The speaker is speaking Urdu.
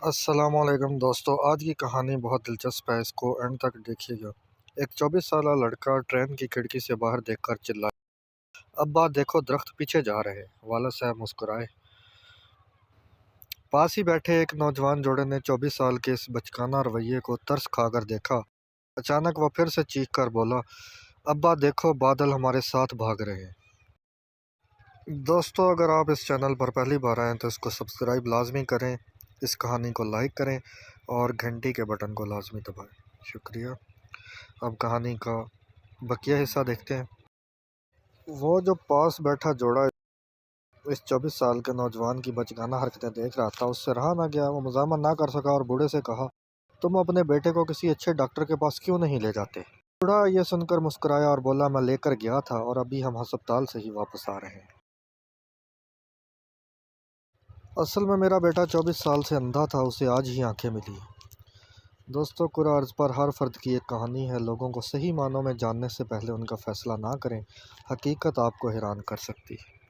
السلام علیکم دوستو، آج کی کہانی بہت دلچسپ ہے، اس کو اینڈ تک دیکھیے گا۔ ایک 24 سالہ لڑکا ٹرین کی کھڑکی سے باہر دیکھ کر چلایا، ابا دیکھو درخت پیچھے جا رہے۔ والد صاحب مسکرائے۔ پاس ہی بیٹھے ایک نوجوان جوڑے نے 24 سال کے اس بچکانہ رویے کو ترس کھا کر دیکھا۔ اچانک وہ پھر سے چیخ کر بولا، ابا دیکھو بادل ہمارے ساتھ بھاگ رہے ہیں۔ دوستو، اگر آپ اس چینل پر پہلی بار آئیں تو اس کو سبسکرائب لازمی کریں، اس کہانی کو لائک کریں اور گھنٹی کے بٹن کو لازمی دبائیں۔ شکریہ۔ اب کہانی کا بقیہ حصہ دیکھتے ہیں۔ وہ جو پاس بیٹھا جوڑا اس 24 سال کے نوجوان کی بچگانہ حرکتیں دیکھ رہا تھا، اس سے رہا نہ گیا۔ وہ مزاحمت نہ کر سکا اور بوڑھے سے کہا، تم اپنے بیٹے کو کسی اچھے ڈاکٹر کے پاس کیوں نہیں لے جاتے؟ بوڑھا یہ سن کر مسکرایا اور بولا، میں لے کر گیا تھا اور ابھی ہم ہسپتال سے ہی واپس آ رہے ہیں۔ اصل میں میرا بیٹا 24 سال سے اندھا تھا، اسے آج ہی آنکھیں ملی۔ دوستو، قرآن ارض پر ہر فرد کی ایک کہانی ہے۔ لوگوں کو صحیح معنوں میں جاننے سے پہلے ان کا فیصلہ نہ کریں، حقیقت آپ کو حیران کر سکتی ہے۔